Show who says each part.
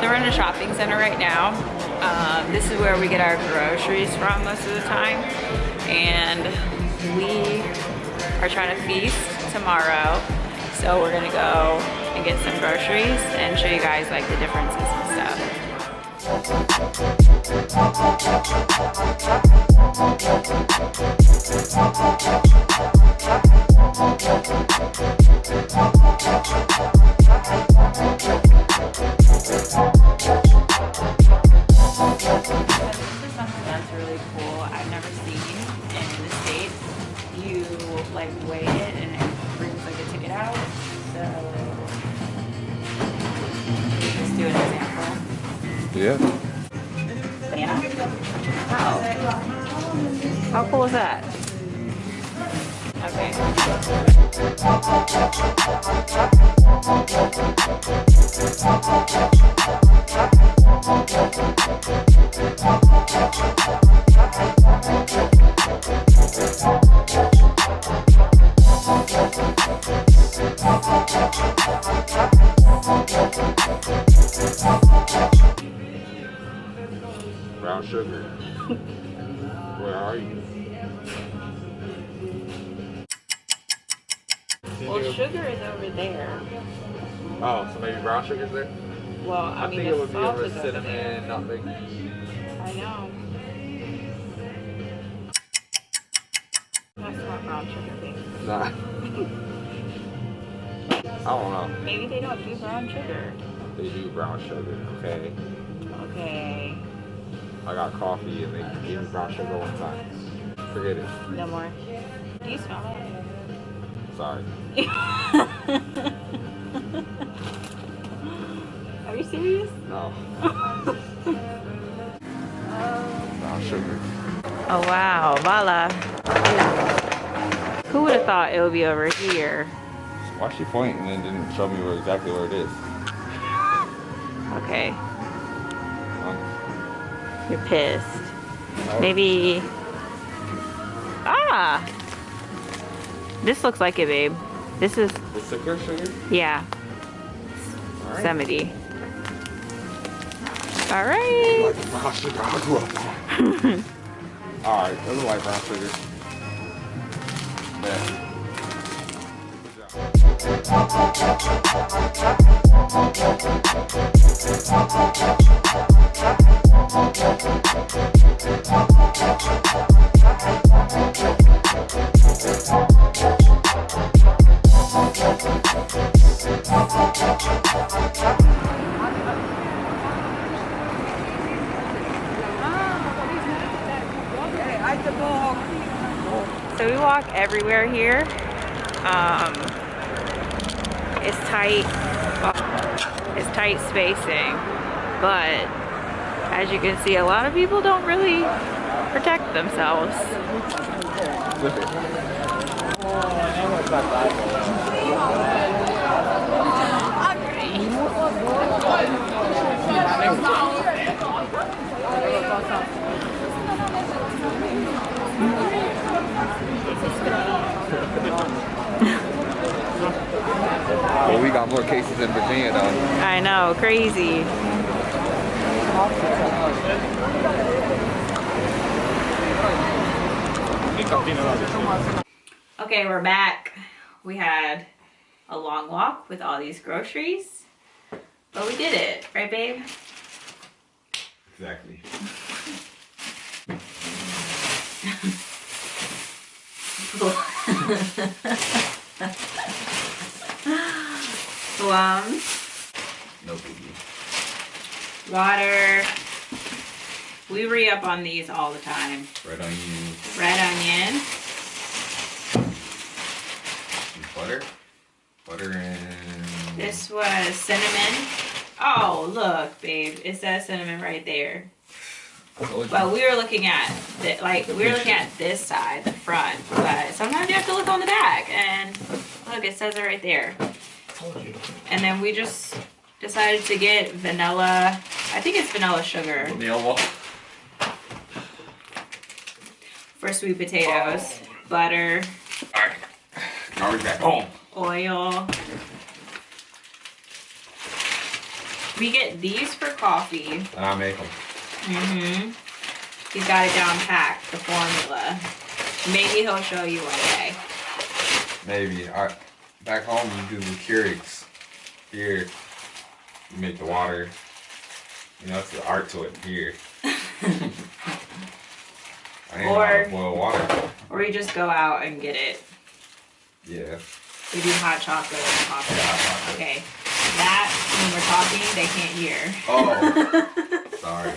Speaker 1: So we're in a shopping center right now. This is where we get our groceries from most of the time. And we are trying to feast tomorrow. So we're gonna go and get some groceries and show you guys like the differences and stuff. That's really cool. I've never seen in the States. You like weigh it and it brings like a ticket out. So let's do an example.
Speaker 2: Yeah.
Speaker 1: Banana? Wow. How cool is that? Okay.
Speaker 2: Brown sugar. Where are you?
Speaker 1: Well, sugar is over there.
Speaker 2: Oh, so maybe brown sugar's there?
Speaker 1: Well, I mean,
Speaker 2: think
Speaker 1: the
Speaker 2: it would be
Speaker 1: salt
Speaker 2: over
Speaker 1: is over
Speaker 2: cinnamon,
Speaker 1: there.
Speaker 2: nutmeg.
Speaker 1: I know. That's not brown sugar, babe.
Speaker 2: Nah. I don't know.
Speaker 1: Maybe they don't do brown sugar.
Speaker 2: They do brown sugar, okay?
Speaker 1: Okay.
Speaker 2: I got coffee and they gave me brown sugar one time. Forget it.
Speaker 1: No more. Do you smell it?
Speaker 2: Sorry.
Speaker 1: Are you serious?
Speaker 2: No. Brown sugar.
Speaker 1: Oh wow, voila. Who would have thought it would be over here?
Speaker 2: Why is she pointing and didn't show me exactly where it is?
Speaker 1: Okay,
Speaker 2: Huh?
Speaker 1: you're pissed.
Speaker 2: Oh.
Speaker 1: Maybe... Ah! This looks like it, babe. This is...
Speaker 2: The thicker sugar?
Speaker 1: Yeah.
Speaker 2: All right.
Speaker 1: Yosemite. Alright.
Speaker 2: Like brown sugar, I grew up on. Alright, doesn't like brown sugar. Yeah.
Speaker 1: So we walk everywhere here. It's tight. It's tight spacing, but as you can see, a lot of people don't really protect themselves.
Speaker 2: Flip it. Well, we got more cases in Virginia, though.
Speaker 1: I know, crazy. Okay, we're back. We had a long walk with all these groceries, but we did it, right, babe?
Speaker 2: Exactly.
Speaker 1: Plums.
Speaker 2: No biggie.
Speaker 1: Water. We re-up on these all the time.
Speaker 2: Red onion.
Speaker 1: Red onion.
Speaker 2: Butter. Butter and...
Speaker 1: This was cinnamon. Oh, look, babe. It says cinnamon right there. But we were looking at this side, the front. But sometimes you have to look on the back, and look, it says it right there. And then we just decided to get vanilla. I think it's vanilla sugar for sweet potatoes. Butter.
Speaker 2: Alright. Garbage back home.
Speaker 1: Oil. We get these for coffee.
Speaker 2: And I make them.
Speaker 1: Mm-hmm. He's got it down packed, the formula. Maybe he'll show you one day.
Speaker 2: Maybe. Back home, you do the Keurigs. Here, you make the water. You know, it's the art to it here. I ain't know how to boil water.
Speaker 1: Or you just go out and get it.
Speaker 2: Yeah.
Speaker 1: We do hot chocolate and coffee.
Speaker 2: Yeah,
Speaker 1: Okay. That, when we're talking, they can't hear.
Speaker 2: Oh. Sorry.